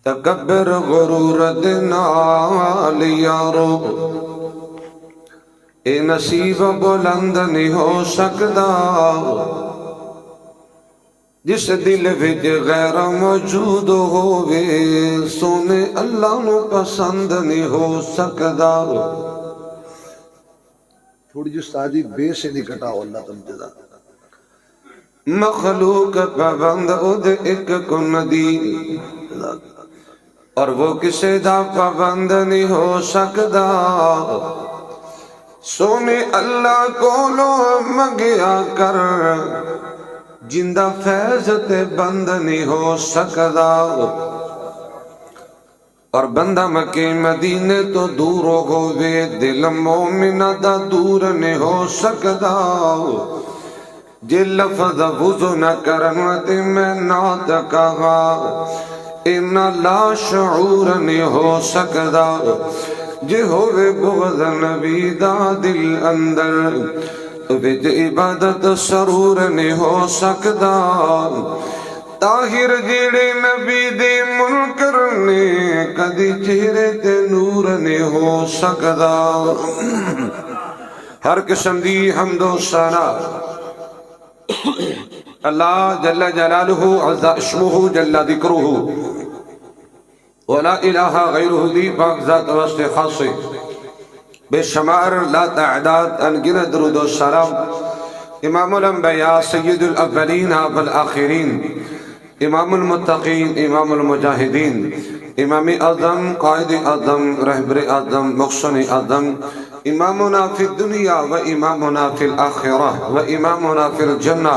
تکبر غرور دے نال یارو اے نصیب بلند نہیں ہو سکدا، جس دل وچ غیر موجود ہووے سونے اللہ نو پسند نہیں ہو سکدا۔ تھوڑی جی استادی بے سے نہیں کٹاؤ، اللہ تم جزا۔ مخلوق پابند اد ایک کن دی، اور وہ کسے دا پابند نہیں ہو سکدا، سونے اللہ کولو منگیا کر جندہ فیض تے بند نہیں ہو سکدا۔ اور بندہ مکے مدینے تو دور ہووے دل مومنہ دا دور نہیں ہو سکدا، جے لفظ وضو نہ کرن تے میں نات کہا اینا لا شعور نہیں ہو سکدا، جے ہووے بغض نبی دا دل اندر وچ عبادت سرور نہیں ہو سکدا، طاہر جیڑے نبی دے منکر نے کدی چہرے تے نور نہیں ہو سکدا۔ ہر قسم دی حمد و ثنا اللہ جل جلالہ عز اسمہ جل ذکرہ ولا الہ غیرہ دی پاک ذات واسط خاصے بے شمار لا تعداد انگنت درود و سلام امام الانبیاء سید الاولین والآخرین، امام المتقین، امام المجاہدین، امام اعظم، قائد اعظم، رہبر اعظم، مخصن اعظم، امامنا فی الدنیا و امامنا فی الآخرہ و امامنا فی الجنہ،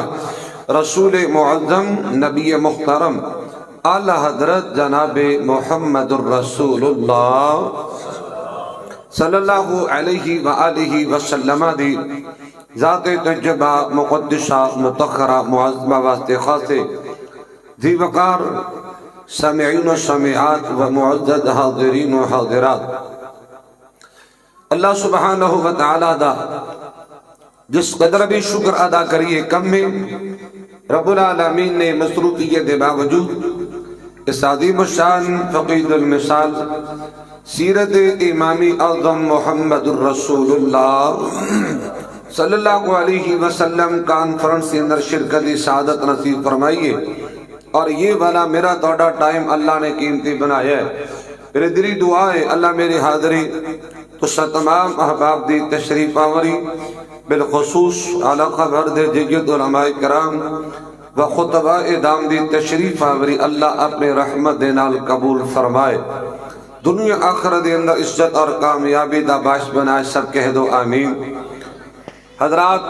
رسول معظم، نبی محترم، اعلی حضرت جناب محمد الرسول اللہ صلی اللہ علیہ وآلہ وسلم دی ذات تجبہ مقدسہ متخرہ معظمہ واسطے خاصے ذی وقار سامعین و سامعات و معزز حاضرین و حاضرات، اللہ سبحانہ و تعالی دا جس قدر بھی شکر ادا کریے کم میں، رب العالمین نے مصروفیت دے باوجود اس عظیم الشان فقید المثال سیرت امامی اعظم محمد الرسول اللہ صلی اللہ علیہ وسلم کانفرنس کے اندر شرکت سعادت نصیب فرمائیے، اور یہ والا میرا توڑا ٹائم اللہ نے قیمتی بنایا ہے۔ میرے دلی دعا ہے اللہ میری حاضری تو تمام احباب دی تشریف آوری، بالخصوص علاقہ برد جگت علماء کرام و خطبہ دام دی تشریف آوری اللہ اپنے رحمت نال قبول فرمائے، دنیا آخرت دے اندر عزت اور کامیابی دا باعث بنائے، سب کہہ دو آمین۔ حضرات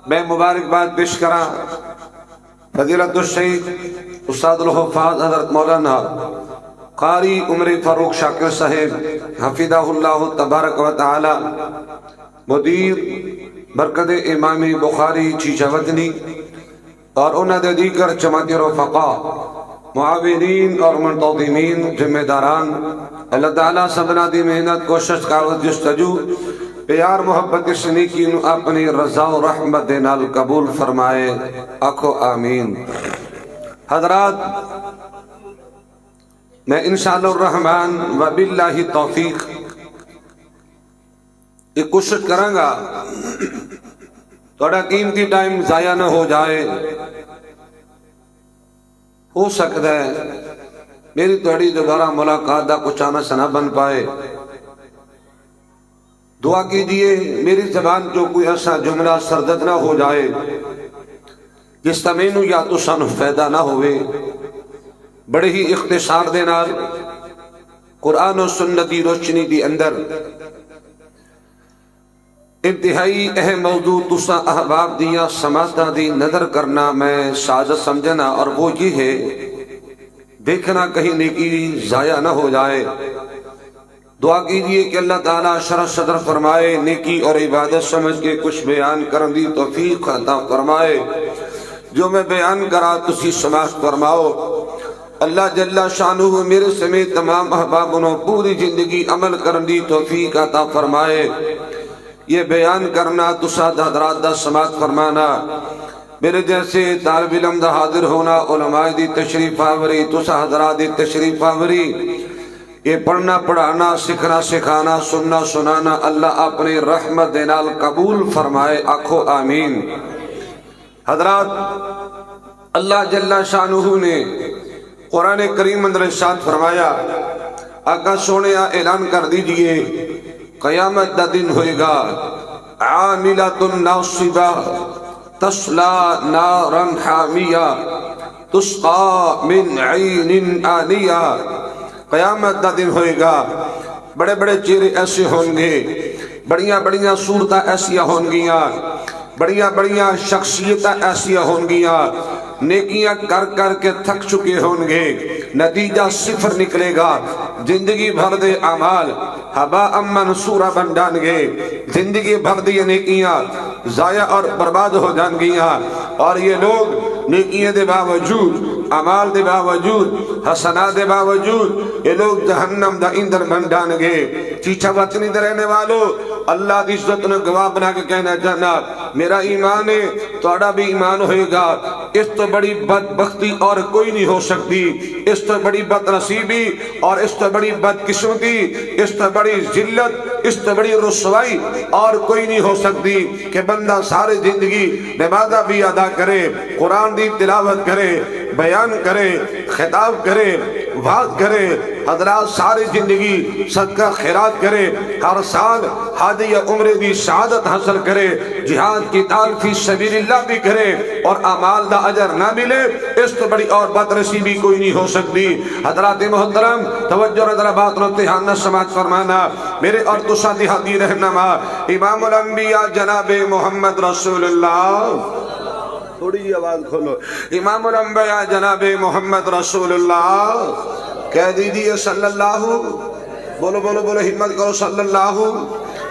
میں مبارکباد پیش کرا فضیلت الشیخ استاد الحفاظ حضرت مولانا قاری عمر فاروق شاکر صاحب حفظہ اللہ تبارک و تعالی، مدیر برکت امامی بخاری چیچہ وطنی، اور انہ دے دیگر جماعت رفقا، معاونین اور منتظمین، ذمہ داران، اللہ تعالیٰ سبنا دی محنت کوشش کاوت جستجو پیار محبت سنی کی نو اپنی رضا و رحمت نال قبول فرمائے، آکھو آمین۔ حضرات میں انشاءاللہ الرحمن و باللہ توفیق ایک کوشش کروں گا توڑا قیمتی ٹائم ضائع نہ ہو جائے، ہو سکتا ہے میری توڑی دوبارہ ملاقات دا کچھ آنا سنا بن پائے، دعا کیجئے میری زبان جو کوئی ایسا جملہ سردت نہ ہو جائے جس تمینو یا تو سانو فیدہ نہ ہوئے، بڑے ہی اختصار دینا قرآن و سنتی روشنی دی اندر انتہائی اہم موضوع تسا احباب دیا سماعتہ دی نظر کرنا میں سعادت سمجھنا، اور وہ یہ ہے دیکھنا کہیں نیکی ضائع نہ ہو جائے۔ دعا کیجئے کہ اللہ تعالیٰ شرح صدر فرمائے، نیکی اور عبادت سمجھ کے کچھ بیان کرن دی توفیق عطا فرمائے، جو میں بیان کرا تسی سماعت فرماؤ۔ اللہ جل شانہ میرے سمیت تمام احبابوں پوری زندگی عمل کرن دی توفیق عطا فرمائے۔ یہ بیان کرنا تسا حضرات دا سماعت فرمانا میرے جیسے طالب علم دا حاضر ہونا، علماء دی تشریف آوری، تسا حضرات دی تشریف آوری، یہ پڑھنا پڑھانا سکھنا سکھانا سننا سنانا اللہ اپنی رحمت دے نال قبول فرمائے، آکھو آمین۔ حضرات، اللہ جل شانہ نے قرآن کریم اندر ارشاد فرمایا، آقا سونیا اعلان کر دیجئے قیامت دا دن ہوئے گا، عاملۃ ناصبہ تصلا نارا حامیہ تسقا من عین آنیہ۔ قیامت دا دن ہوئے گا، بڑے بڑے چہرے ایسے ہوں گے، بڑیاں بڑیاں صورتیں ایسیاں ہوں گیاں، بڑیاں بڑیاں شخصیتیں ایسیاں ہوں گیاں، نیکیاں کر کر کے تھک چکے ہوں گے، نتیجہ صفر نکلے گا، زندگی بھر دے اعمال ہباء منثورا بن جان گے، زندگی بھر دی نیکیاں ضائع اور برباد ہو جان گیاں، اور یہ لوگ نیکیاں دے باوجود، اعمال دے باوجود، حسنات دے باوجود یہ لوگ جہنم دا ایندھن بن جان گے۔ چیچا وطنی دے رہنے والوں، اللہ دی عزت نے گواہ بنا کے کہنا چاہنا، میرا ایمان ہے توڑا بھی ایمان ہوئے گا، اس تو بڑی بدبختی اور کوئی نہیں ہو سکتی، اس تو بڑی بد نصیبی اور اس تو بڑی بدقسمتی، اس تو بڑی ذلت، اس تو بڑی رسوائی اور کوئی نہیں ہو سکتی کہ بندہ سارے زندگی نمازہ بھی ادا کرے، قرآن دی تلاوت کرے، بیان کرے، خطاب کرے، وعظ کرے، حضرات ساری زندگی صدقہ خیرات کرے، ہر سال حج یا عمرے دی شہادت حاصل کرے، جہاد کی تال فی سبیل اللہ بھی کرے اور اعمال دا اجر نہ ملے، اس تو بڑی اور بدنصیبی کوئی نہیں ہو سکتی۔ حضرات محترم توجہ نظر بات امتحان نہ سماعت فرمانا، میرے اور تسا دیہاتی رہنما امام الانبیاء جناب محمد رسول اللہ، تھوڑی جی آواز کھولو، امام الانبیاء جناب محمد رسول اللہ، کہہ دیجئے صلی اللہ، بولو بولو بولو ہمت کرو صلی اللہ،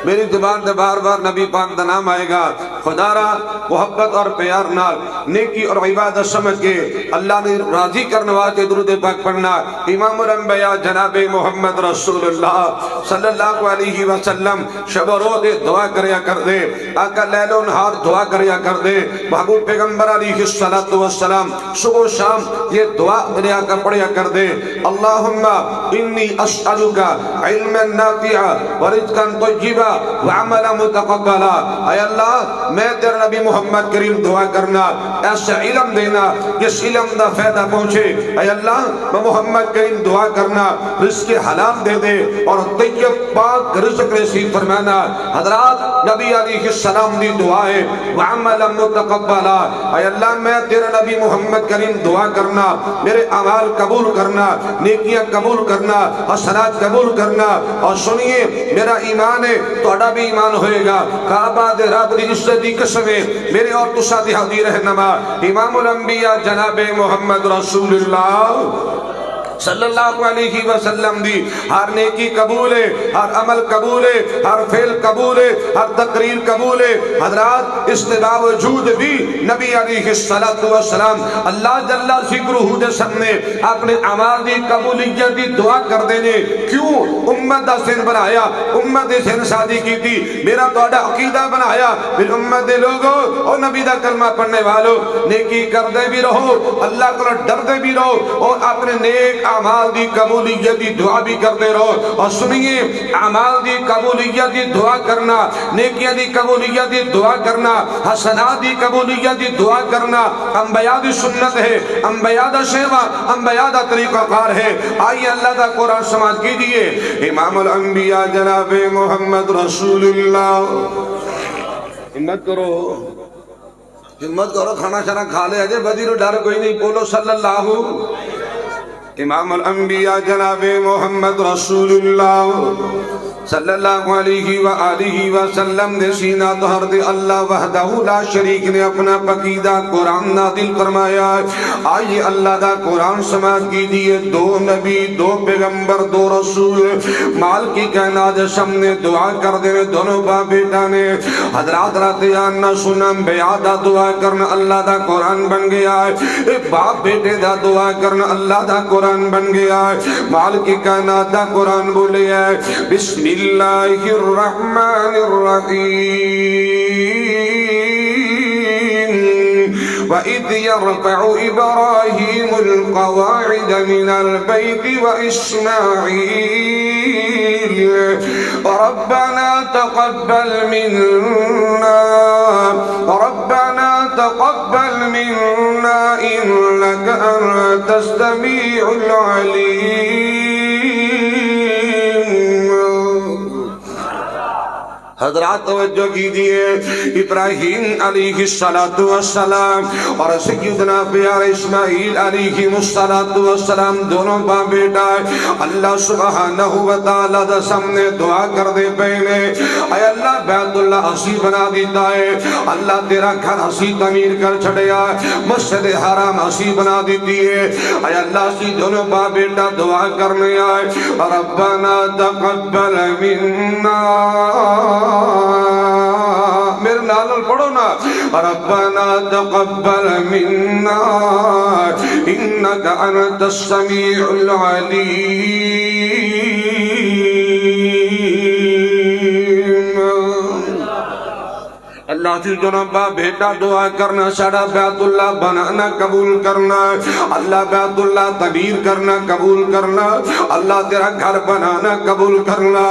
میری زبان سے بار بار نبی پاک دا نام آئے گا، خدا را محبت اور پیار نال نیکی اور عبادت سمجھ کے اللہ نے راضی کرنے واسطے درود پاک پڑھنا۔ امام الانبیاء جناب محمد رسول اللہ صلی اللہ علیہ وسلم شب و روز دعا کریا کر دے، آقا لیل و نہار دعا کریا کر دے، محبوب پیغمبر علیہ السلام صبح و شام یہ دعا میرے آقا پڑھیا کر دے، اللہم انی اسألک علما نافعا ورزقا طیبا وعملا متقبلا۔ اے اللہ میں تیرے نبی محمد کریم دعا کرنا، ایسا علم دینا جس علم دا فائدہ پہنچے، اے اللہ میں محمد کریم دعا کرنا رزق حلال دے دے اور طیب پاک رزق نصیب فرمانا۔ حضرات نبی علیہ السلام دی دعا ہے وعملا متقبلا، اے اللہ میں تیرے نبی محمد کریم دعا کرنا میرے اعمال قبول کرنا، نیکیاں قبول کرنا، حسنات قبول کرنا، اور سنیے میرا ایمان ہے توڑا بھی ایمان ہوئے گا، کعبہ دے رب دی عزت دی قسم ہے، میرے اور تسا دی حاضر رہنما امام الانبیاء جناب محمد رسول اللہ صلی اللہ علیہ وسلم دی ہر نیکی قبول ہے، ہر عمل قبول ہے، ہر فعل قبول ہے، ہر تقریر قبول ہے۔ حضرات اس کے باوجود بھی نبی علیہ السلام اللہ جل ذکرہ دے سامنے اپنے اعمال دی قبولیت دی دعا کر دینے، کیوں؟ امت دا سن بنایا، امت دے سن شادی کی تھی، میرا توڑا عقیدہ بنایا، پھر امت دے لوگوں اور نبی دا کلمہ پڑھنے والوں نیکی کر دے بھی رہو، اللہ کو ڈر دے بھی رہو، اور اپنے نیک اعمال دی قبولیت دی دعا بھی کرتے رہو۔ اور سنیے اعمال دی قبولیت دی دعا کرنا، نیکیاں دی قبولیت دی دعا کرنا، حسنات دی قبولیت دی دعا کرنا انبیاء دی سنت ہے، انبیاء دا شیوہ، انبیاء دا طریقہ کار ہے۔ آئیے اللہ دا قرآن سماعت کیجئے، امام الانبیاء جناب محمد رسول اللہ، ہمت کرو ہمت کرو، کھانا شانا کھا لے اجے بدیرو ڈر کوئی نہیں، بولو صلی اللہ۔ امام الانبیاء جناب محمد رسول اللہ صلی اللہ علیہ وآلہ وسلم نے سینہ طہر دے اللہ وحدہ لا شریک نے اپنا پقیدہ قرآن نازل فرمایا۔ آئیے اللہ دا قرآن سماعت کیجئے، دو نبی، دو پیغمبر، دو رسول، مال کی کائنات سامنے دعا کر دے، دونوں باپ بیٹا نے حضرات رات آنا سنم بیادہ دعا کرنا اللہ دا قرآن بن گیا ہے، باپ بیٹے دا دعا کرنا اللہ دا قرآن بن گیا ہے، مال کی کائنات دا قرآن بولے ہے، بسم اللہ الرحمن الرحیم وَإِذْ يَرْفَعُ إِبْرَاهِيمُ الْقَوَاعِدَ مِنَ الْبَيْتِ وَإِسْمَاعِيلُ رَبَّنَا تَقَبَّلْ مِنَّا إِنَّكَ أَنْتَ السَّمِيعُ الْعَلِيمُ۔ حضرات توجہ کیجئے، ابراہیم علیہ السلام اور سیدنا پیارے اسماعیل علیہ السلام دونوں باپ بیٹا اللہ سبحانہ وتعالی دا سامنے دعا کر دے پہلے، اے اللہ بیت اللہ حسی بنا دیتا ہے، اللہ تیرا گھر حسی تعمیر کر چھڑیا، مسجد حرام حسی بنا دیتی ہے، اے اللہ سی دونوں باپ بیٹا دعا کرنے آئے، ربنا تقبل منا، میرے نال پڑھو نا، ربنا تقبل منا انك انت السميع العليم۔ اللہ سے جنبا بیٹا دعا کرنا، ساڑا بیت اللہ بنانا قبول کرنا، اللہ بیت اللہ تعمیر کرنا قبول کرنا، اللہ تیرا گھر بنانا قبول کرنا،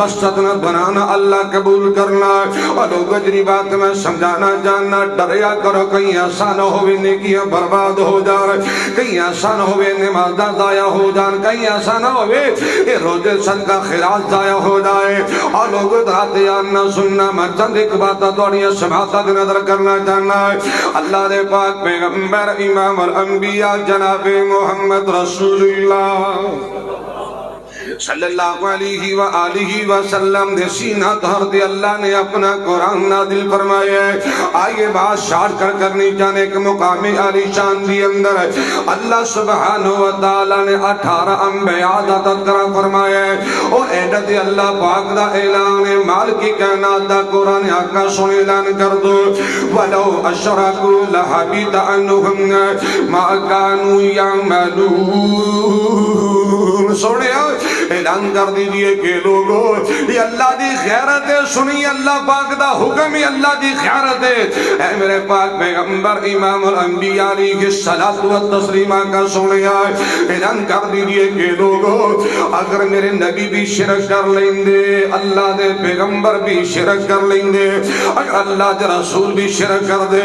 مسجد نہ بنانا اللہ قبول کرنا۔ اور لوگ جنی بات میں سمجھانا جاننا، ڈریا کرو کہیں ایسا نہ ہوئے نیکیاں برباد ہو جائے، کہیں ایسا نہ ہوئے نمازہ ضائع ہو جائے، کہیں ایسا نہ ہوئے یہ روزے صدقہ خیرات ضائع ہو جائے۔ اور لوگ رات جاننا سننا، میں چند ایک بات دوڑی سماعت نظر کرنا چاہنا ہے، اللہ دے پاک پیغمبر امام الانبیاء جناب محمد رسول اللہ صلی اللہ علیہ وآلہ وسلم نے سینہ دھر دے، اللہ نے اپنا قرآن نازل فرمایا ہے۔ آئیے بات شار کرنی چاہنے ایک مقام عالی شان دی اندر ہے، اللہ سبحانہ وتعالی نے 18 انبیاء دا تذکرہ فرمایا ہے، اور ایڈت اللہ پاک دا اعلان ہے، مالکی کائنات دا قرآن آقا سن اعلان کر دو، وَلَوْ أَشْرَكُوا لَحَبِطَ عَنْهُمْ مَا كَانُوا يَعْمَلُونَ۔ سوڑے اعلان کر دیجئے کہ لوگوں یہ اللہ دی خیرت ہے، سنی اللہ پاک دا حکم ہی اللہ دی خیرت ہے۔ اے میرے پاک پیغمبر امام الانبیاء علیہ الصلوۃ والتسلیم کا سنے آئے، اعلان کر دیجئے کہ لوگوں اگر میرے نبی بھی شرک کر لیں دے، اللہ دے پیغمبر بھی شرک کر لیں دے، اگر اللہ دے رسول بھی شرک کر دے،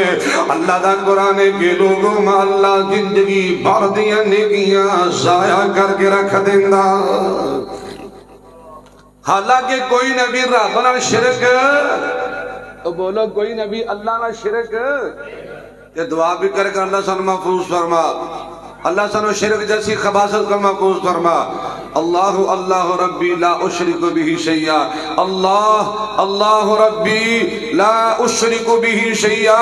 اللہ دا قرآن کے لوگوں میں اللہ زندگی بھر دیا نیکیاں ضائع کر کے رکھ دیندہ۔ حالانکہ کوئی نبی رات نہ شرک، تو بولو کوئی نبی اللہ نہ شرک، کہ دعا بھی کر کر اللہ سن محفوظ فرما، اللہ سنو شرک جیسی خباثت کا محفوظ فرما۔ اللہ اللہ ربی لا اشرک به شیئا، اللہ ربی لا اشرک به شیئا۔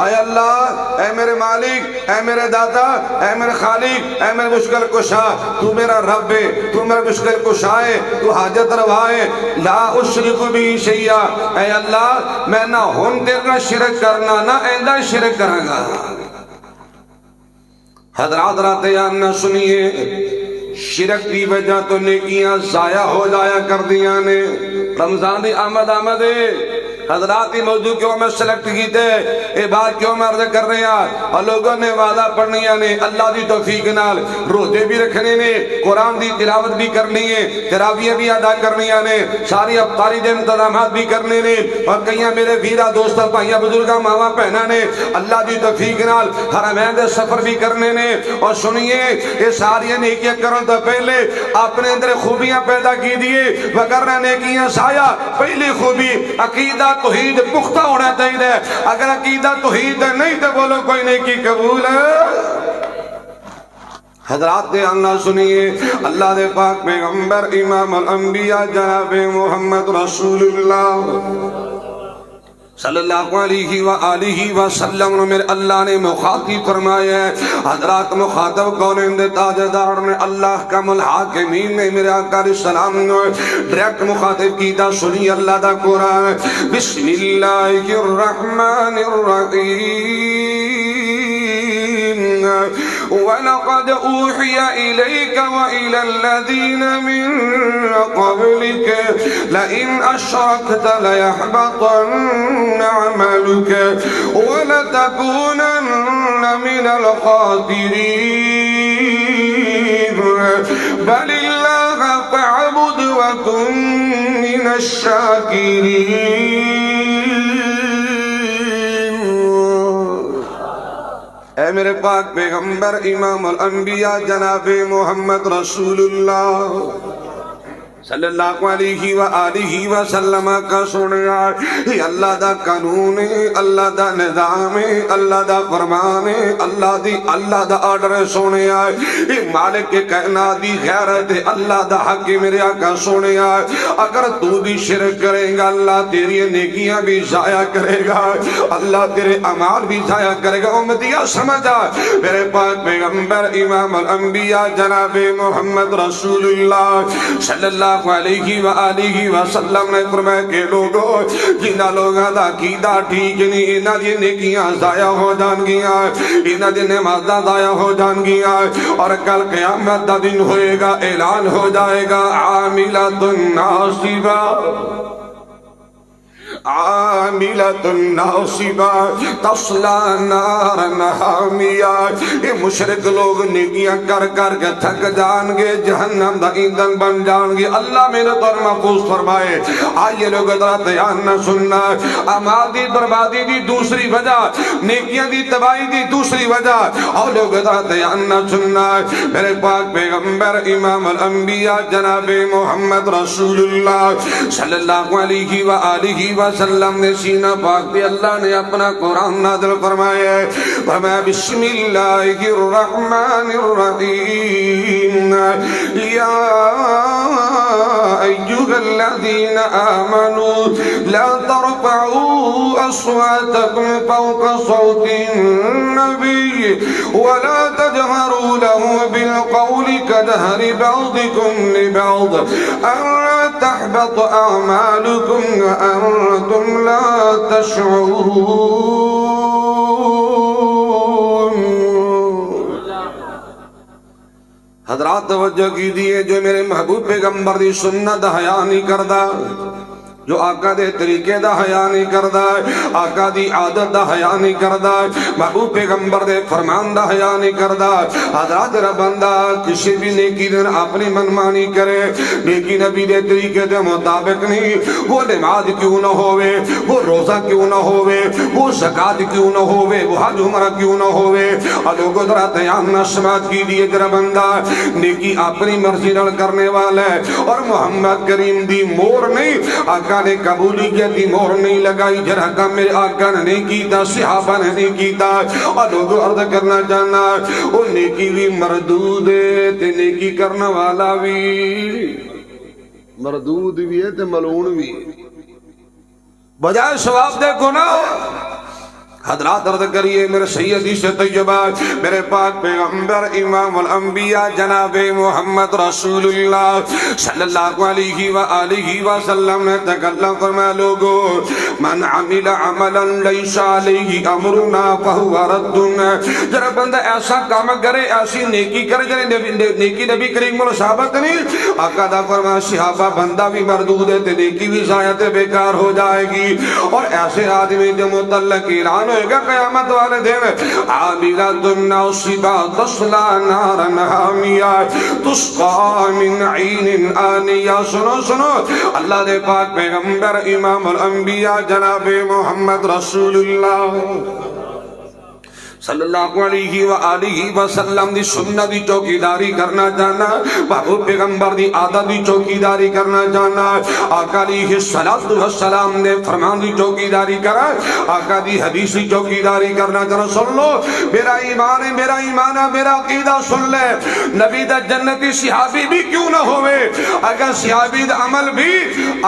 اے اللہ، اے میرے مالک، اے میرے دادا، اے میرے خالق، اے میرے مشکل کشا، تو میرا رب ہے، تو میرا مشکل کشا ہے، تو حاجت روا ہے، لا اشرک به شیئا۔ اے اللہ میں نہ ہون تیرا شرک کرنا، نہ ایندہ شرک کروں گا۔ حضرات رات نہ سنیے، شرک دی وجہ تو نیکیاں ضائع ہو جایا کر دیا نے۔ رمضان دی آمد ہے، حضرات موضوع کیوں میں سلیکٹ کی تھے، یہ بات کیوں میں عرض کر رہے ہیں، اور لوگوں نے وعدہ پڑھنیا نے اللہ دی توفیق نال، روزے بھی رکھنے نے، قرآن دی تلاوت بھی کرنی ہے، تراویح بھی ادا کرنیا نے، ساری افطاری دے انتظامات بھی کرنے نے، اور کئیاں میرے ویرہ دوستہ پائیاں بزرگاں ماما پہنا نے اللہ دی توفیق نال حرمین دے سفر بھی کرنے نے۔ اور سنیے یہ ساری نیکیاں کروں تو پہلے اپنے اندر خوبیاں پیدا کی دیئے، وگرنہ نیکیاں سایہ پہلی خوبی عقیدہ توحید پختہ ہونا چاہیے، اگر عقیدہ توحید نہیں تو بولو کوئی نیکی قبول ہے۔ حضرات دے اللہ سنیے، اللہ دے پاک پیغمبر امام الانبیاء جناب محمد رسول اللہ صلی اللہ علیہ وآلہ وسلم میرے اللہ نے مخاطب فرمایا ہے۔ حضرات مخاطب کون ہیں؟ تاجدار نے، اللہ کا الحاکمین نے میرے آقا علیہ السلام نے ڈائریکٹ مخاطب کی دا۔ سنی اللہ دا قرآن، بسم اللہ الرحمن الرحیم، وَلَقَدْ أُوحِيَ إِلَيْكَ وَإِلَى الَّذِينَ مِن قَبْلِكَ لَئِنْ أَشْرَكْتَ لَيَحْبَطَنَّ عَمَلُكَ وَلَتَكُونَنَّ مِنَ الْخَاسِرِينَ بَلِ اللَّهَ فَاعْبُدْ وَكُن مِّنَ الشَّاكِرِينَ۔ اے میرے پاک پیغمبر امام الانبیاء جناب محمد رسول اللہ صلی اللہ علیہ وآلہ وسلم کا سنیا، یہ اللہ دا قانون ہے، اللہ دا نظام ہے، اللہ دا فرمان ہے، اللہ دا آرڈر سنیا، یہ مالک کے کائنات دی غیرت ہے، اللہ دا حق میرے آقا سنیا۔ اگر تو بھی شرک کرے گا اللہ تیری نیکیاں بھی ضائع کرے گا، اللہ تیرے اعمال بھی ضائع کرے گا۔ امتیہ سمجھا میرے پاک پیغمبر امام الانبیاء جناب محمد رسول اللہ صلی اللہ علیہ وآلہ وسلم نے فرمایا کہ لوگوں جنہ لوگاں دا عقیدہ ٹھیک نہیں، انہاں دی نیکیاں ضائع ہو جان گیاں، انہاں دی نمازاں ضائع ہو جان گیاں، اور کل قیامت دا دن ہوئے گا، اعلان ہو جائے گا عاملۃ ناصبہ عاملۃ ناصبہ تصلی نارا حامیہ۔ یہ مشرک لوگ نیکیاں کر کر کے تھک جان گے، جہنم دا ایندھن بن جان گے۔ اللہ میرے طور محفوظ فرمائے۔ آئیے لوگ ذرا دھیان نہ سننا، اعمال دی بربادی دی دوسری وجہ، نیکیاں دی تباہی دی دوسری وجہ، اور لوگ ذرا دھیان نہ سننا۔ میرے پاک پیغمبر امام الانبیاء جناب محمد رسول اللہ صلی اللہ علیہ وآلہ وسلم نے سینہ پاک پہ اللہ نے اپنا قرآن نازل فرمایا ہے، فرمایا بسم اللہ الرحمن الرحیم یا ایھا الذین آمنوا لا ترفعوا اصواتکم فوق صوت النبی ولا تجهروا له بالقول كجهر بعضكم لبعض ان تحبط اعمالكم وانتم لا تشعرون۔ حضرات توجہ کیجئے، جو میرے محبوب پیغمبر دی سنت حیا نہیں کردا، جو آقا دے طریقے دا حیا نہیں کردا، آقا دی عادت دا حیا نہیں کردا، محبوب پیغمبر دے فرمان دا حیا نہیں کردا، حضرات میرا بندہ کسی بھی نیکی دن اپنی منمانی کرے، نیکی نبی دے طریقے دے مطابق نہیں، وہ نماز کیوں نہ ہوئے، وہ روزہ کیوں نہ ہوئے، وہ زکاة کیوں نہ ہوئے، وہ حج عمرہ کیوں نہ ہوئے، اور لوگوں ذرا دھیان نہ سماعت کیجئے میرا بندہ، نیکی اپنی مرضی نال کرنے والا ہے، اور محمد کریم دی مور نہیں، آقا نے قبولیت دی مور نہیں لگائی، جرہ کا میرے آقا نے نہیں کیتا، صحابہ نے نہیں کیتا، اور لوگوں عرض کرنا چاہنا وہ نیکی بھی مردود ہے تے نیکی کرنا والا بھی مردود بھی ہے تے ملعون بھی ہے، بجائے ثواب دے گناہ۔ حضرات عرض کریے میرے سیدی سے طیبہ، میرے پاک پیغمبر امام الانبیاء جناب محمد رسول اللہ صلی اللہ علیہ وآلہ وسلم نے تکلم فرمایا لوگو من عمل عملا لیس علیہ امرنا فہو رد۔ جرہ بندہ ایسا کام کرے، ایسی نیکی کرے جنہیں نیکی نبی کریم کو ثابت نہیں، آقا دا فرمایا صحابہ بندہ بھی مردود ہے تے نیکی بھی ضائع بیکار ہو جائے گی۔ اور ایسے آدمی جو متعلق اعلان ہوئے گا قیامت والے دن عاملۃ ناصبہ تصلی نارا حامیہ تسقی من عین آنیہ۔ سنو سنو، اللہ دے پاک پیغمبر امام الانبیاء جناب محمد رسول اللہ صلی اللہ علیہ وآلہ وسلم دی سنت دی چوکیداری کرنا جانا، محبوب پیغمبر دی عادت دی چوکیداری کرنا جانا، آقا علیہ السلام نے فرمان دی چوکیداری کرا، آقا دی حدیث دی چوکیداری کرنا جانا۔ سن لو میرا ایمان ہے، میرا ایمان ہے، میرا عقیدہ سن لے، نبی دا جنتی صحابی بھی کیوں نہ ہوئے، اگر صحابی دا عمل بھی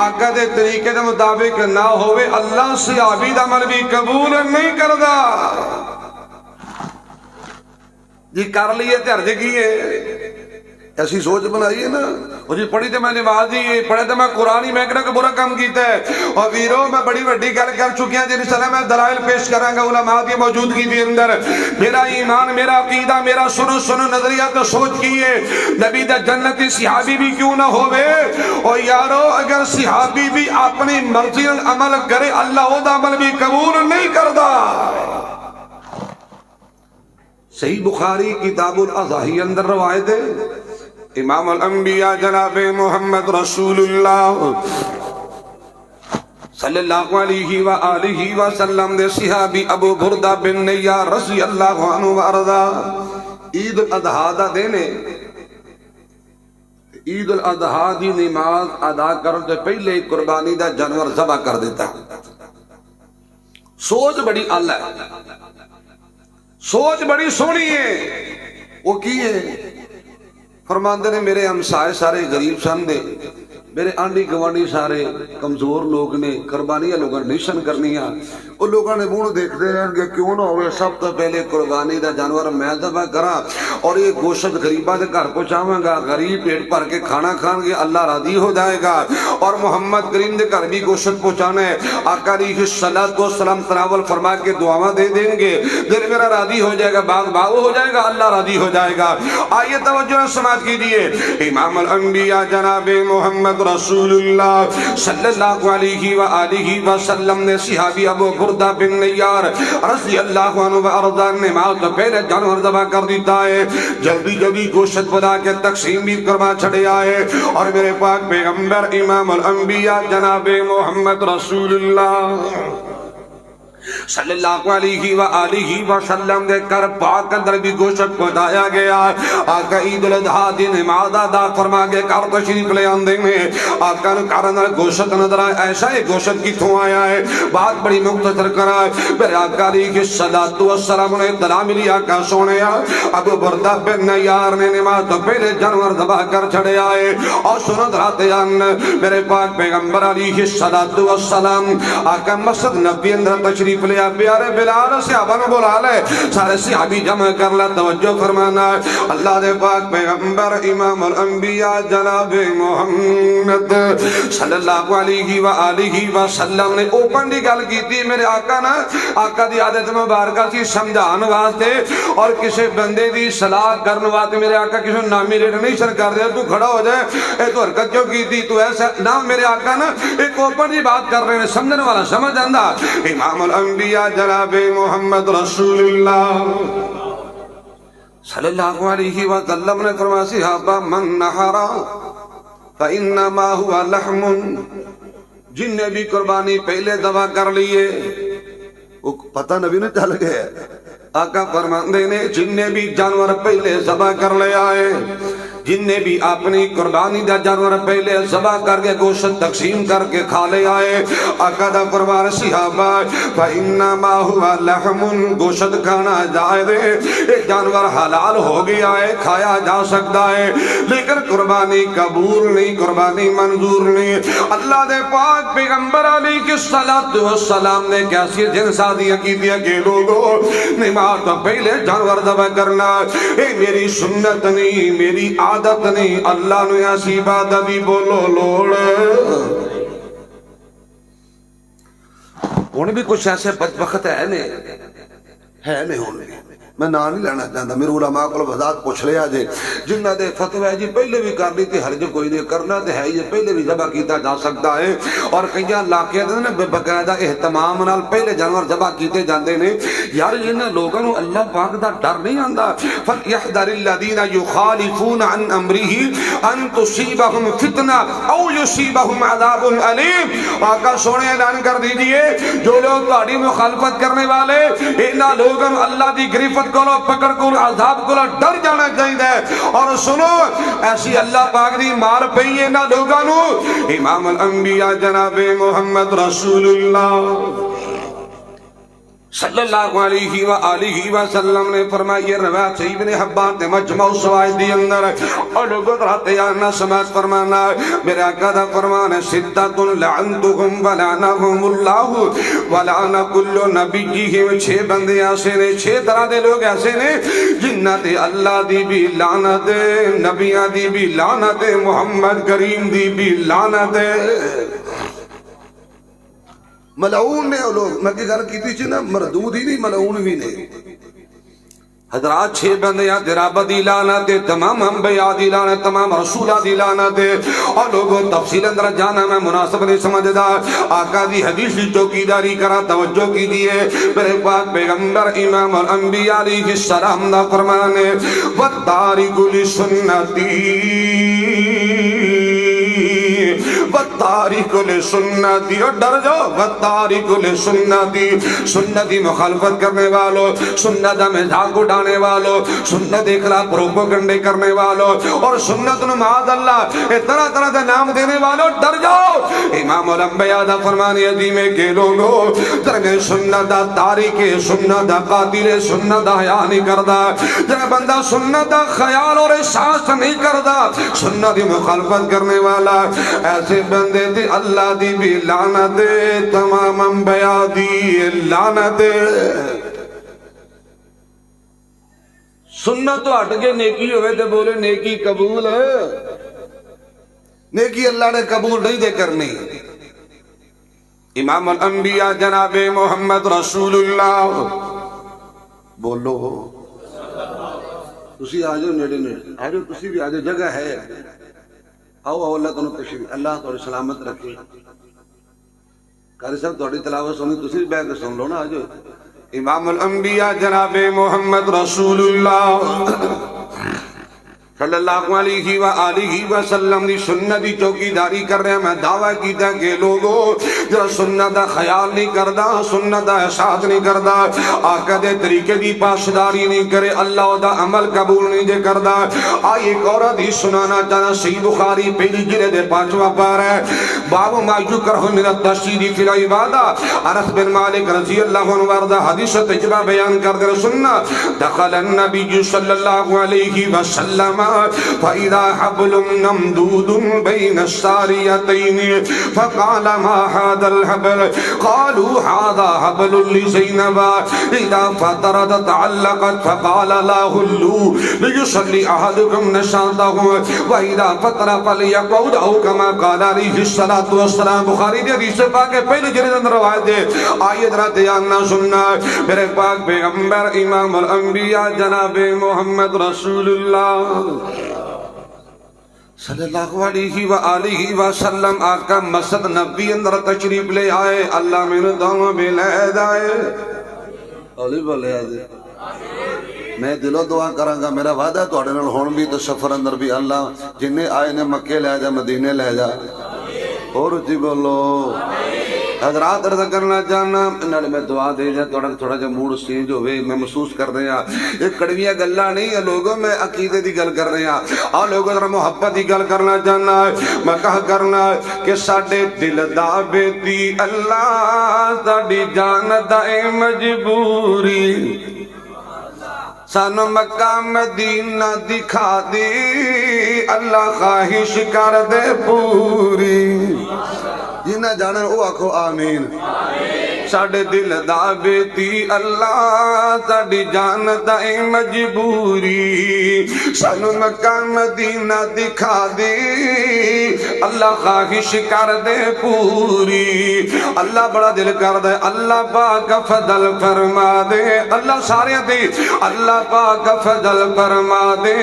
آقا دے طریقے دے مطابق نہ ہوئے، اللہ صحابی دا عمل بھی قبول نہیں کردا۔ جی کر لیے تے عرض کیے ایسی سوچ بنائی ہے نا. وہ جی پڑھی تو میں نمازی پڑھے تو میں قرآن ہی میں کہنا کہ برا کام کیتا ہے. اور ویرو میں بڑی وڈی گل کر چکی ہیں جن شاء اللہ میں دلائل پیش کروں گا علماء کی موجودگی کے اندر. میرا ایمان میرا عقیدہ میرا سنو نظریہ تو سوچ کی ہے نبی دا جنتی صحابی بھی کیوں نہ ہوئے. اور یارو اگر صحابی بھی اپنی مرضی عمل کرے اللہ وہ عمل بھی قبول نہیں کرتا. صحیح بخاری کتاب الاضحی اندر روایت ہے امام الانبیاء جناب محمد رسول اللہ صلی اللہ علیہ وآلہ وسلم دے صحابی ابو بردہ بن نیار رضی اللہ عنہ وارضا عید الاضحیٰ دا دینے عید الاضحیٰ دی نماز ادا کرتے پہلے قربانی دا جانور ذبح کر دیتا. سوچ بڑی اللہ ہے سوچ بڑی سونی ہے. وہ کی ہے فرماندے نے میرے ہمسائے سارے غریب سن دے میرے آنڈی گوانڈی سارے کمزور لوگ نے قربانیاں لوگوں نے نشن کرنیاں. وہ لوگوں نے منہ دیکھتے رہن گے کیوں نہ ہوئے سب تو پہلے قربانی دا جانور میں ذبح کراں اور یہ گوشت غریبہ دے گھر پہنچاواں گا. غریب پیٹ بھر کے کھانا کھان گے اللہ راضی ہو جائے گا. اور محمد کریم دے گھر بھی گوشت پہنچانا ہے. آقا علیہ الصلوۃ والسلام تناول فرما کے دعاواں دے دیں گے دل میرا راضی ہو جائے گا باغ باغ ہو جائے گا اللہ راضی ہو جائے گا. آئیے توجہ سماعت کیجیے امام الانبیاء جناب محمد رسول اللہ صلی اللہ علیہ وآلہ وسلم نے صحابی ابو بردہ بن نیار رضی اللہ عنہ وارضا نماز تو پہلے جانور ذبح کر دیتا ہے. جلدی گوشت بنا کے تقسیم بھی کروا چھڑے آئے. اور میرے پاک پیغمبر امام الانبیاء جناب محمد رسول اللہ صلی اللہ علیہ وآلہ وسلم دے کر پاک اندر بھی گوشت پہنچایا گیا. آقا عید الاضحیٰ دی نماز ادا فرما کے کر تشریف لے آندے میں آقا نے کر اندر گوشت نظر آیا. ایسا ہے گوشت کتوں آیا ہے بات بڑی مختصر کرا ہے. میرے آقا علیہ الصلوۃ والسلام نے اطلاع ملی آقا سونے ابو بردہ بن نیار نے نماز تو پہلے جانور ذبح کر چھڑے آئے. اور سنت راتے ان میرے پاک پیغمبر علیہ الصلوۃ والسلام آقا مسجد نبی اندر تشریف لیا. پیارے بلال صحابہ نے بلا لے سارے صحابی جمع کر لا. توجہ فرمانا اللہ دے پاک پیغمبر امام الانبیاء جناب محمد صلی اللہ علیہ وآلہ وسلم نے اوپن دی گل کی تھی. میرے آقا نا آقا دی عادت مبارکہ سی سمجھان واسطے اور کسی بندے دی صلاح کرنے واسطے میرے آقا کسی نامی ریٹ نہیں شر کر دیا تو کھڑا ہو جائے اے تو حرکت کیوں کی تھی تو ایسا نہ. میرے آقا نا ایک اوپن دی بات کر رہے ہیں سمجھنے والا سمجھ آندا. امام الانبیاء جناب محمد رسول اللہ صلی اللہ علیہ وسلم نے فرمایا صحابہ من نحرا فإنما هو لحم. جن نے بھی قربانی پہلے ذبح کر لیے وہ پتہ نبی نے چل گیا. آقا فرماندے نے جن نے بھی جانور پہلے ذبح کر لے آئے جن نے بھی اپنی قربانی دا جانور پہلے ذبح کر کے گوشت تقسیم کر کے کھا لے آئے. آقا دا فرمان صحابہ فإنما هو لحم. گوشت کھانا جائز ہے ایک جانور حلال ہو گیا ہے کھایا جا سکتا ہے لیکن قربانی قبول نہیں قربانی منظور نہیں. اللہ دے پاک پیغمبر علیہ الصلوۃ والسلام نے کیسی جن سادی عقیدہ کے لوگوں نماز تو پہلے جانور ذبح کرنا اے میری سنت نہیں میری عادت نہیں. اللہ نے ایسی بات بھی بولو لوڑ انہیں بھی کچھ ایسے بدبخت ہے نہیں ہونے. میں نام نہیں لینا چاہتا میرے علماء کو وضاحت پوچھ لیا جے جنہ دے فتوی جی پہلے بھی کر لی تھی حرج کوئی نہیں کرنا تے ہے یہ پہلے بھی ذبح کیتا جا سکتا ہے. اور کئی علاقے نے باقاعدہ اہتمام نال پہلے جانور ذبح کیتے جاندے نے. یار انہاں لوگاں نوں اللہ پاک دا ڈر نہیں آندا. فلیحذر الذین یخالفون عن امرہ ان تصیبہم فتنہ او یصیبہم عذاب علیم. آقا سونے اعلان کر دیجئے جو لوگ تہاڈی مخالفت کرنے والے انہاں لوگاں اللہ دی گرفت کو پکڑ کو عذاب کو ڈر جانا چاہیے. اور سنو ایسی اللہ پاک دی مار پئی ہے نہ لوگاں نو. امام الانبیاء جناب محمد رسول اللہ صلی اللہ علیہ وآلہ وسلم نے فرمایا، یہ روایت صحیح ابن حبان نے مجمع الزوائد دی اندر اور لوگوں درہتے یا سماعت فرمانا، میرے آقا دا فرمان ہے، ستۃ لعنتہم ولعنہم اللہ ولعن کل نبیہم، 6 بندے ایسے نے، 6 طرح دے لوگ ایسے نے جنہ تے اللہ دی بھی لعنت، نبیاں دی بھی لعنت، محمد کریم دی بھی لعنت۔ ملعون نے لوگ میں کی گل کیتی سی نا، مردود ہی نہیں ملعون بھی نہیں۔ حضرات 6 بندیاں رب دی لعنت، تمام انبیاء دی لعنت، تمام رسولاں دی لعنت، اور لوگوں تفصیل اندر جانا میں مناسب نہیں سمجھدا، آقا دی حدیث کی چوکیداری کرا توجہ کیجئے، میرے پاک پیغمبر امام الانبیاء علیہ السلام دا فرمان ہے، وَالتَّارِكُ لِسُنَّتِي وَالتَّارِكُ لِسُنَّتِي، اور ڈر جاؤ، وَالتَّارِكُ لِسُنَّتِي، سنتی مخالفت کرنے والوں، سنت میں مذاق اڑانے والوں، سنت اخلاف پروپیگنڈے کرنے والوں، اور سنت معاذ اللہ طرح طرح کے نام دینے والوں، ڈر جاؤ۔ امام الانبیاء دا فرمان ہے میں کہ لوگوں ترک سنت دا تاریک سنت دا قاتل سنت دا حیا نہیں کردا، جب بندہ سنت دا خیال اور احساس نہیں کردا، سنت دی مخالفت کرنے والا، ایسے بندے دی اللہ دی بھی لعنت، تمام انبیاء دی لعنت۔ سنت تو ہٹ کے نیکی ہوئے تو بولے نیکی قبول ہے، نیکی اللہ نے قبول نہیں دے کرنی۔ امام الانبیاء جناب محمد رسول اللہ، بولو تسی آ جاؤ، نیڑے نیڑے آ جاؤ، تسی بھی آ جاؤ، جگہ ہے، آؤ آؤ، اللہ تمہیں تشریف، اللہ تمہیں سلامت رکھے۔ قاری صاحب تھوڑی تلاوت سنی، تسی بھی بیٹھ کے سن لو نا، آ جاؤ۔ امام الانبیاء جناب محمد رسول اللہ صلی اللہ علیہ وآلہ وسلم دی سنت دی چوکیداری کر رہے ہیں۔ میں دعویٰ کیتا کہ لوگوں جو سنت دا خیال نہیں کردا، سنت دا احساس نہیں کردا، آقا دے طریقے دی پاسداری نہیں کرے، اللہ دا عمل قبول نہیں دے کردا۔ آئی ایک اور حدیث سنانا چاہنا، صحیح بخاری پہلی جلد 5واں پارہ ہے، باب ما یکرہ من التشدید فی العبادہ، انس بن مالک رضی اللہ عنہ وارضہ حدیث تجربہ بیان کر دے سننا، دخل النبی صلی اللہ علیہ وسلم فَإِذَا حَبْلٌ مَمْدُودٌ بَيْنَ السَّارِيَتَيْنِ فَقَالَ مَا هَذَا الْحَبْلُ قَالُوا هَذَا حَبْلٌ لِزَيْنَبَ إِذَا فَطَرَتْ تَعَلَّقَتْ فَقَالَ لَا هُلُّوا لِيُصَلِّ أَحَدُكُمْ نَشَاطَهُ وَإِذَا فَطَرَ فَلْيَقْعُدْ أَوْ كَمَا قَالَ عَلَيْهِ الصَّلَاةُ وَالسَّلَامُ۔ بخاری دی حدیث پاک ہے، پہلے جلد اندر روایت ہے، آئیے ذرا دھیان نہ سننا، میرے پاک پیغمبر امام الانبیاء جناب محمد رسول اللہ صلی اللہ علیہ وآلہ وسلم آقا مسجد نبی اندر تشریف لے آئے، اللہ میں نے دعووں بھی لے دائے، اولی بولے آجے میں دلوں دعا کروں گا، میرا وعدہ تو اڑنال ہون بھی تو سفر اندر بھی اللہ جنہیں آئے نے مکے لے جا، مدینے لے جا، اور جی بولو حضرات عرض کرنا چاہنا، انہوں میں دعا دے جا، تھوڑا جا موڈ سینج ہوئے، میں محسوس کر رہے ہیں یہ کڑویاں گلہ نہیں ہے لوگوں، میں عقیدے دی گل کر رہے ہیں، اور لوگوں ذرا محبت دی گل کرنا چاہنا، میں کہا کرنا کہ ساڑھے دل دا بیتی اللہ ساڑھی جان دائے مجبوری، سانو مکہ مدینہ دکھا دی اللہ خواہش کر دے پوری، جنہ جانے او آکھو آمین۔ ساڑھے دل دا بیتی اللہ ساڑھی جان دائے مجبوری، سانو مکہ مدینہ دکھا دی اللہ خواہش کر دے پوری، اللہ بڑا دل کر دے، اللہ پاک فضل فرما دے، اللہ سارے دے، اللہ پاک فضل فرما دے،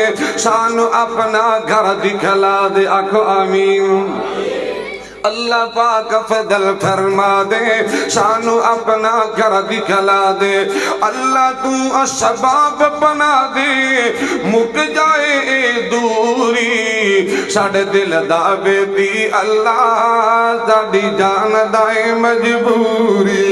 سانو اپنا گھر دکھلا دے، آکھو آمین۔ اللہ پاک فضل فرما دے، سانو اپنا گھر دکھلا دے، اللہ تو اسباب بنا دے، مک جائے اے دوری، ساڑھے دل دا بیتی اللہ ساڑھی جان دائے مجبوری،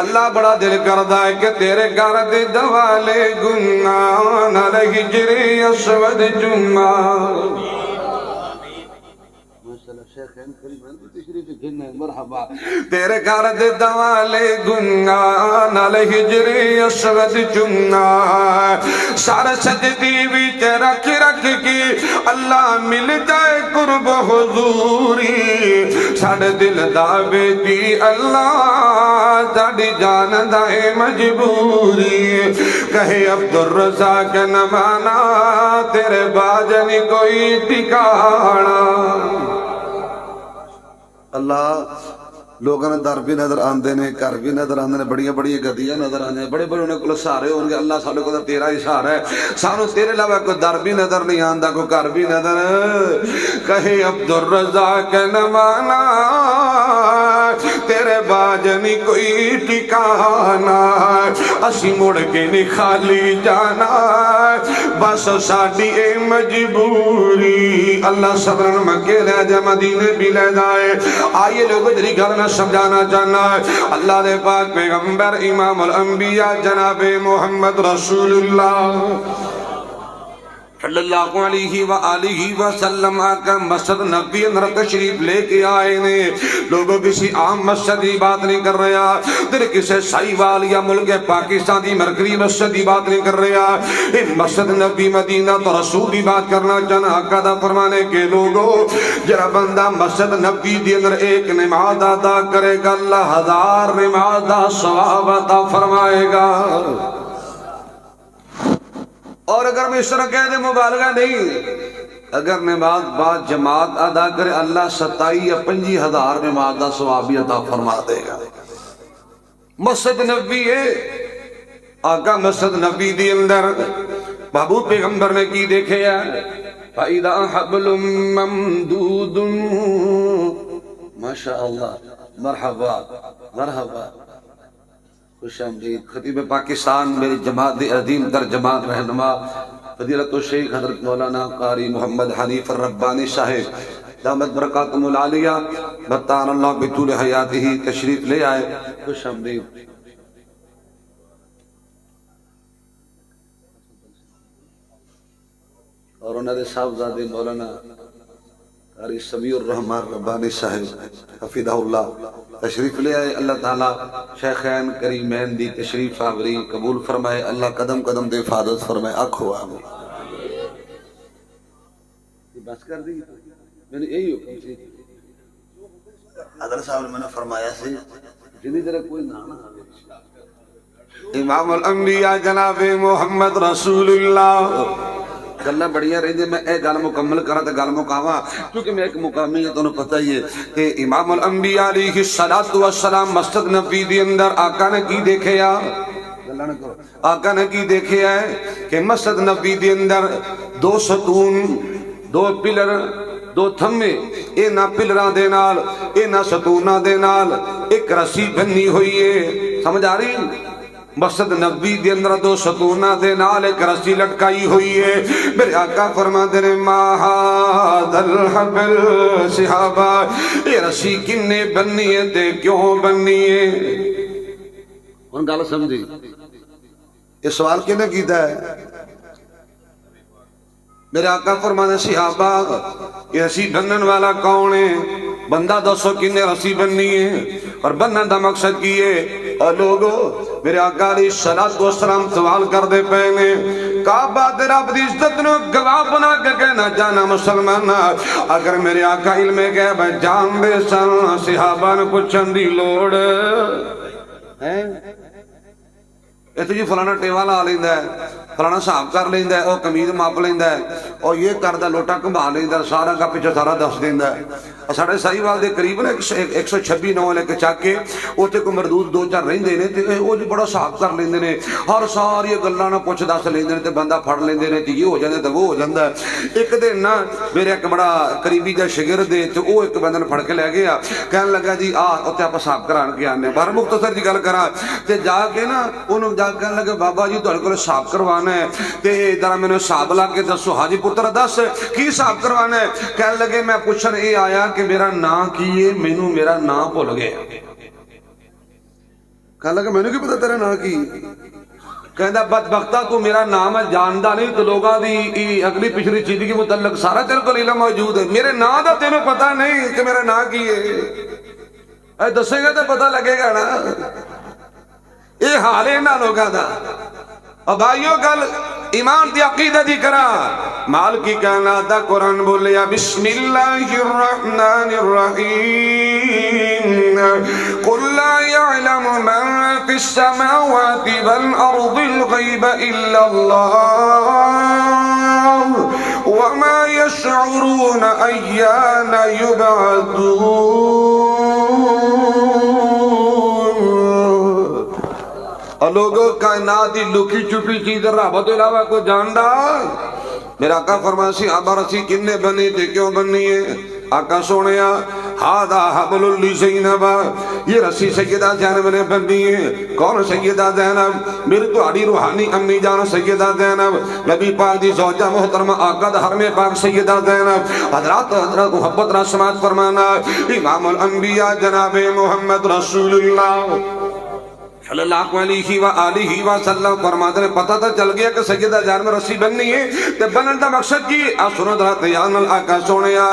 اللہ بڑا دل کردہ ہے کہ تیرے گھر دے دوالے گناہ نہ رہی جری اسود جمعہ۔ تیرے گھر دے دوالے گنگا نال ہجری اسود چنگا سار سجدی وچ رکھ رکھ کی اللہ مل جائے قرب حضوری ساڑے دل دا بیٹی اللہ ساڑی جان دائے مجبوری کہے عبدالرزاق نمانا تیرے باجنی کوئی ٹھکانا اللہ لوگوں نے در بھی نظر آندے نے گھر بھی نظر آندے نے بڑی بڑی گدیاں نظر آندے نے بڑے بڑے انہیں کو سہارے ہوں گے اللہ سارے کو تیرا ہی سہارا ہے سانو تیرے علاوہ کوئی در بھی نظر نہیں آندا کوئی گھر بھی نظر کہے عبدالرزاق نمانا تیرے باجنی کوئی ٹھکانا اسی مڑ کے نہیں خالی جانا بس ساڈی اے مجبوری اللہ صبرن مکے لے جا مدینے بھی لے جائے آئیے لوگوں جری گھر میں سمجھانا چاہنا ہے اللہ دے پاک پیغمبر امام الانبیاء جناب محمد رسول اللہ صلی اللہ علیہ وآلہ وسلم آقا مسجد نبی اندر تشریف لے کے آئے نے لوگوں کسی عام مسجد کی بات نہیں کر رہا دل کسی سائیوال یا ملک پاکستان دی مرکزی مسجد کی بات نہیں کر رہا مسجد نبی مدینہ تو رسول کی بات کرنا چاہنا آقا دا فرمانے کے لوگوں جرا بندہ مسجد نبی دی اندر ایک نماز ادا کرے گا اللہ 1000 نماز دا ثواب عطا فرمائے گا اور اگر میں اس طرح کہہ دے مبالغہ نہیں اگر نماز بعد جماعت ادا کرے اللہ 27 یا 25 ہزار نماز دا ثواب بھی عطا فرما دے گا مسجد نبی ہے آقا مسجد نبی دی اندر محبوب پیغمبر نے کی دیکھے ہے فَإِذَا حَبْلٌ مَمْدُودٌ ماشاءاللہ مرحبا مرحبا خوش آمدید خطیب پاکستان میری جماعت عظیم در جماعت رہنما فضیلت الشیخ حضرت مولانا قاری محمد حنیف الربانی صاحب دامت برکاتم العالیہ بطان اللہ بطول حیاتی ہی تشریف لے آئے خوش آمدید اور انہوں نے صاحبزادے مولانا قاری سمیع الرحمن ربانی صاحب حفظہ اللہ تشریف لے آئے اللہ تعالیٰ شیخین کریمین دی تشریف آوری قبول فرمائے اللہ قدم قدم دے حفاظت فرمائے آنکھو آمین بس کر دی میں نے یہی حکم سی حضرت صاحب نے میں نے فرمایا سی جنہی طرح کوئی نانا امام الانبیاء جناب محمد رسول اللہ گلہ بڑھیا رہی دے میں ایک گل مکمل کرا تے گل مکاواں کیونکہ میں ایک مقامی ہے تانوں پتہ ہی ہے کہ امام الانبیاء علیہ الصلوۃ والسلام مسجد نبی دے اندر آقا نے کی دیکھیا گلہ نہ کرو آقا نے کی دیکھیا ہے کہ مسجد نبی دے اندر 2 ستون 2 پلر 2 تھمے انہاں پلراں دے نال انہاں ستوناں دے نال ایک رسی بنی ہوئی ہے سمجھ آ رہی مسجد نبی دے اندر 2 ستونہ دے نال ایک رسی لٹکائی ہوئی ہے میرے آقا فرماتے ہیں ما ھذا الحبل صحابہ یہ رسی کنے بننی ہے تے کیوں بننی ہے ان گل سمجھی یہ سوال کنے کیتا ہے میرے آقا فرماتے ہیں صحابہ یہ رسی بنن والا کون ہے بندہ 200 کنے رسی بننی ہے اور بنن دا مقصد کی ہے اور لوگوں میرے آقا علیہ السلام سوال کر دے پہنے کعبہ دے رب دی عزت نو گواہ بنا کے کہنا جانا مسلمان اگر میرے آقا علم گئے بے جان دے سن صحابہ نے پوچھن دی لوڑ ہے یہ تو جی فلانا ٹیوا لا لیندا ہے فلانا صاحب کر لیندا ہے اور قمیض ماپ لیندا ہے اور یہ کردا لوٹا گھما لیندا سارا کا پیچھے سارا دس دیندا ہے ساڑھے سائیوال دے قریب نے 126 نو لے کے چاک کے اوتے کو مردود 2-4 رہندے نے تے او جی بڑا صاحب کر لیندے نے اور ساری گلاں نہ پوچھ دس لیندے نے تے بندہ پھڑ لیندے نے تے یہ ہو جاندا تے وہ ہو جاندا ایک دن نا میرے ایک بڑا قریبی جا شاگرد تے او ایک بندے نے پھڑ کے لے گیا کہن لگا جی اوتے آپ صاحب کران کے آنے بار مختصر جی گل کراں تے جا کے نا اونوں جا کے کہن لگا بابا جی تہاڈے کول صاحب کروانا ہے تے ذرا مینوں صاحب لا کے دسو حاجی پتر دس کی صاحب کروانا ہے کہن لگے میں پوچھن اے آیا کہ میرا نام کیے مینوں میرا نام بھول گیا کہنے لگا مینوں کی پتا تیرا نام کی کہندا بدبختہ تو میرا نام ہے جاندا نہیں تو لوگاں دی اگلی پچھلی چیز کے متعلق سارا تیرے کو علم موجود ہے، میرے نام دا تینوں پتہ نہیں کہ میرا نام کی ہے، اے دسے گا تو پتہ لگے گا نا۔ یہ حال ہے نا لوگاں دا۔ اور بھائیو کل ایمان دی عقیدہ دی کرا مال کی کائنات دا قرآن بولیا بسم اللہ الرحمن الرحیم قل لا يعلم من في السماوات والأرض الغیب الا اللہ وما يشعرون ایان یبعثون۔ اور لوگوں کائنات دی لکی چھپی چیز رب تو علاوہ کو جاندا؟ میرا آقا فرماسی آبا رسی کنے بنی تھے کیوں بنی ہے؟ آقا سونیا ہادا حبل اللہ زینب، یہ رسی سیدہ زینب نے بنی ہے۔ کون سیدہ زینب؟ میری تو آڑی روحانی امی جان سیدہ زینب، نبی پاک دی زوجہ محترمہ آقا دا حرم پاک سیدہ زینب۔ حضرات محبت را سماعت فرمانا امام الانبیاء جناب محمد رسول اللہ صلی اللہ علیہ وآلہ وسلم فرماتے ہیں پتہ تو چل گیا کہ سیدہ زینب رسی بننی ہے تو بنن دا مقصد کی سنو درات یان آقا سونیا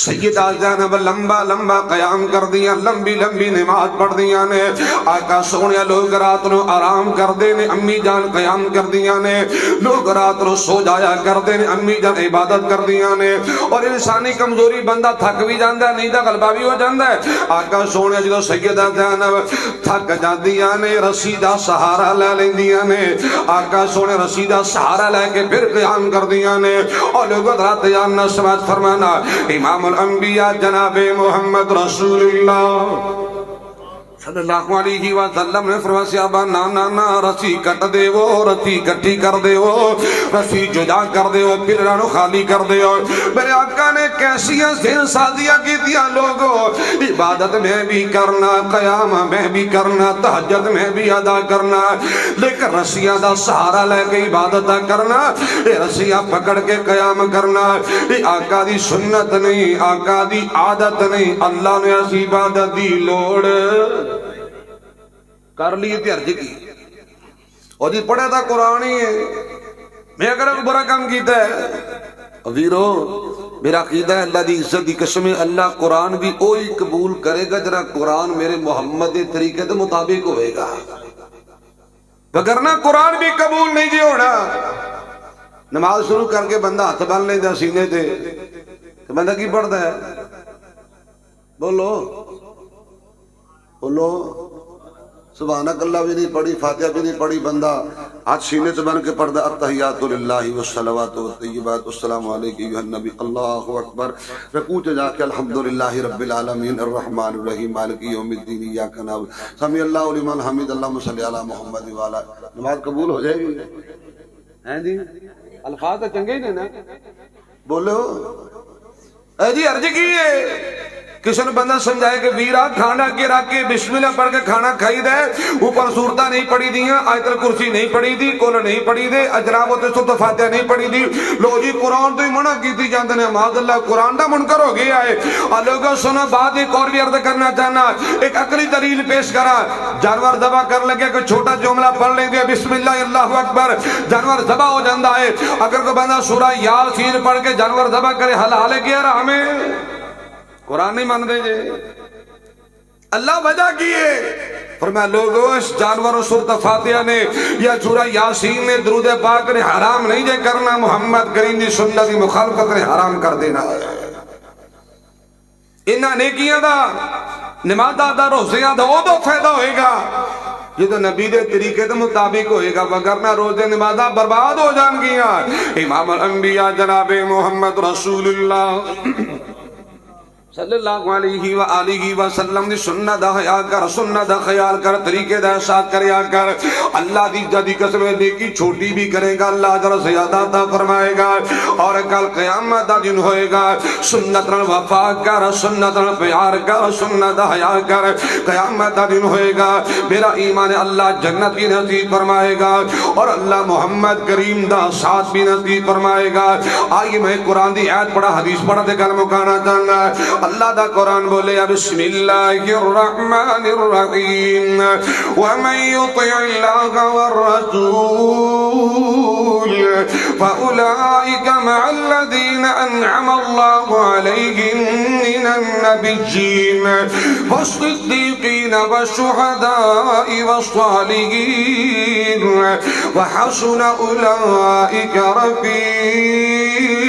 سیدہ زینب لمبا لمبا قیام کر دیا، لمبی لمبی نماز پڑھ دیا نے۔ آقا سونیا لوگ رات نو آرام کر دے نے، امی جان قیام کر دیا نے، لوگ رات نو سو جایا کر دے نے، امی جان عبادت کر دیا نے۔ اور انسانی کمزوری بندہ تھک بھی جاندہ ہے، نہیں دا غلبہ بھی ہو جاندہ ہے۔ آقا سونیا جدو سیدہ زینب تھک جاندیاں نے رسی دا سہارا لے لیندیاں نے، آقا سونے رسی دا سہارا لے کے پھر قیام کر دیاں نے۔ اور لوگوں درات جاننا سماعت فرمانا امام الانبیاء جناب محمد رسول اللہ صلی اللہ علیہ وسلم نے فرمایا صحابہ نا نا نا رسی کٹ دے وہ، رسی کٹھی کر دے وہ، رسی جدا کر دے وہ، پھر رانو خالی کر دے وہ۔ میرے آقا نے کیسی ذہن سازیاں کی دیا لوگوں، عبادت میں بھی کرنا، قیام میں بھی کرنا، تہجد میں بھی ادا کرنا، لیکن رسیاں دا سہارا لے کے عبادت کرنا، یہ رسیاں پکڑ کے قیام کرنا، یہ آقا دی سنت نہیں، آقا دی عادت نہیں۔ اللہ نے ایسی عبادت دی لوڑ کر لیے تھی عرض کی اور جی پڑھا تھا قرآن ہی ہے، میں اگر برا کام کیتا ہے ویرو میرا عقیدہ ہے اللہ دی عزت دی قسم اللہ قرآن بھی اوہی قبول کرے گا جرا قرآن میرے محمد دے طریقے دے مطابق ہوئے گا، وگرنہ قرآن بھی قبول نہیں جی ہونا۔ نماز شروع کر کے بندہ ہاتھ بن لیندہ سینے دے تو بندہ کی پڑھتا ہے؟ بولو بولو سبحانک اللہ بھی نہیں پڑھی، فاتحہ بھی نہیں پڑھی، بندہ ہاتھ سینے سے بن کے پڑھتا التحیات للہ والصلوات والطیبات والسلام علیکہ ایھا النبی اللہ اکبر، رکوع سے جا کے الحمدللہ رب العالمین الرحمن الرحیم مالک یوم الدین ایاک نعبد سمیع اللہ لمن حمد اللہم صلی علی محمد وعلی۔ نماز قبول ہو جائے گی ہیں جی؟ الفاظ تو چنگے ہی نہیں نا، بولو اے جی عرض کی ہے کسی نے بندہ سمجھائے کہ ویرا کھانا کے رکھ کے بسم اللہ پڑھ کے کھانا کھائی دے، اوپر صورتہ نہیں پڑھی دیاں، آیت الکرسی نہیں پڑھی دی، کل نہیں پڑھی دے، اجراب و تسط فاتحہ نہیں پڑھی دی، لو جی قرآن تو ہی منع کی تھی جانتے ہیں معاذ اللہ قرآن دا منکر ہو گیا ہے۔ اور لوگوں سنو بات ایک اور بھی عرض کرنا چاہنا، ایک عقلی دلیل پیش کرا، جانور ذبح کر لگے کوئی چھوٹا جملہ پڑھ لیں گے بسم اللہ اللہ اکبر، جانور ذبح ہو جاندہ ہے۔ اگر کوئی بندہ سورہ یاسین پڑھ کے جانور ذبح کرے حلال ہے کیا رہا ہمیں؟ قرآن نہیں مان دے جے اللہ وجہ کیے فرمایا لوگوں اس جانور و سورت فاتحہ نے یا سورہ یاسین نے درود پاک نے حرام نہیں جے کرنا، محمد کریم دی سنت دی مخالفت نے حرام کر دینا ہے۔ انہاں نیکیاں دا نماز دا روزیاں دا وہ تو فائدہ ہوئے گا یہ تو نبی دے طریقے دے مطابق ہوئے گا، وگرنہ روزے نمازہ برباد ہو جان گیا۔ امام الانبیاء جناب محمد رسول اللہ صلی اللہ علیہ وآلہ وسلم دی سنت دا حیا کر، سنت دا خیال کر، طریقے دا احساس کریا کر۔ اللہ دی جدی قسم نیکی چھوٹی بھی کرے گا اللہ اجر زیادہ عطا فرمائے گا، اور کل قیامت دا دن ہوئے گا سنت نال وفا کر، سنت نال پیار کر، سنت دا حیا کر، قیامت دا دن ہوئے گا میرا ایمان اللہ جنت بھی نصیب فرمائے گا اور اللہ محمد کریم دا ساتھ بھی نصیب فرمائے گا۔ آئیے میں قرآن دی آیت پڑھا حدیث پڑھا دے کل مکانا چاہنا ہے۔ اللہ دا قرآن بولے بسم اللہ الرحمن الرحیم ومن يطع اللہ والرسول فأولئك مع الذين أنعم الله عليهم من النبيين والصديقين والشهداء والصالحين وحسن أولئك رفيقا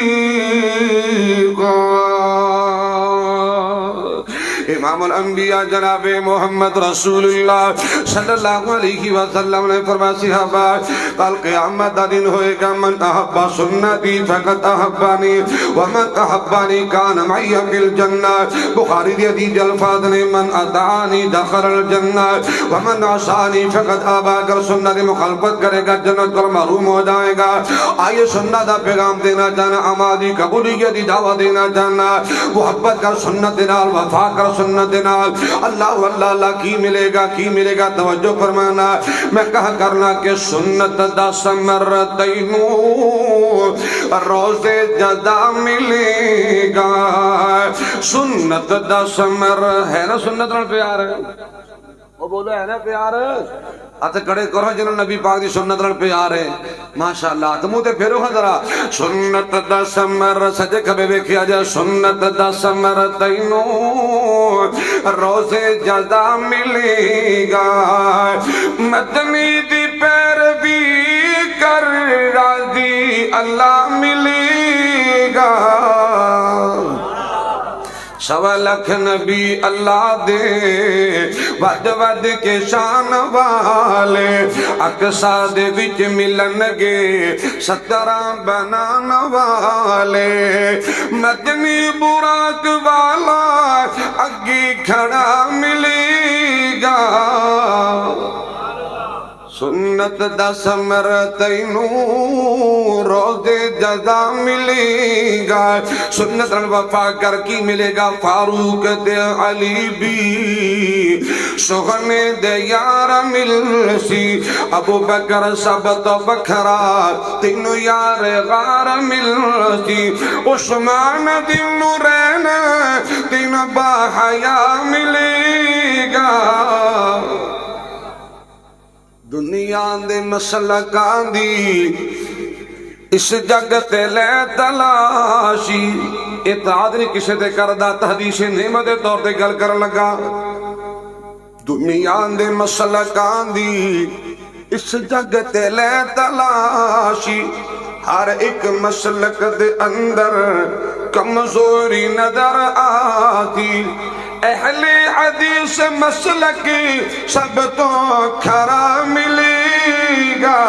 امام الانبیاء جناب محمد رسول اللہ صلی اللہ علیہ وسلم نے فرمایا صحابہ کل قیامت دا دن ہوئے گا من احب سنتی فقط احبانی ومن احبانی کان معی فی الجنہ بخاری دی حدیث الفاظ نے من اطاعنی دخل الجنہ ومن عصانی فقط ابا کر سنت مخالفت کرے گا جنت پر محروم ہو جائے گا آئیے سنت دا پیغام دینا چاہنا عمادی قبولیت دی دعوت دینا چاہنا محبت کر سنت نال وفا کر سنت نال اللہ واللہ اللہ کی ملے گا توجہ فرمانا میں کہا کرنا کہ سنت دا سمرتینو روز جزا ملے گا سنت دا سمر ہے نا سنت نال پیار ہے وہ بولو ہے نا پیار آتے کڑے کرو جنہوں نبی پاک دی سنت نال پیار ہے ماشاءاللہ تو منہ تے پھیرو ہاں ذرا سنت دا سمر سجے کبے ویکھیا جا سنت دا سمر تینو روز جزا ملے گا مدنی دی پیروی کر راضی اللہ ملے گا سوا لکھ نبی اللہ دے ود ود کے شان والے اقصا دے وچ ملن گے 17 بنان والے مدنی براق والا اگی کھڑا ملے گا سنت دا سمر تینو روز جزا ملے گا سنت رن وفا کر کی ملے گا فاروق دے علی بھی سخن دے یار مل سی ابو بکر سب تو بکھرا تینو یار غار مل سی عثمان دینو رہنا تینو با حیا ملے گا دنیا دے مسلکاں دی اس جگ تے لے تلاشی اطاعت نہیں کسے تے کردہ تحدیث نعمت دے طور تے گل کر لگا دنیا دے مسلکاں دی اس جگ تے لے تلاشی ہر ایک مسلک دے اندر کمزوری نظر آتی اہل حدیث مسلک سب تو کھرا ملے گا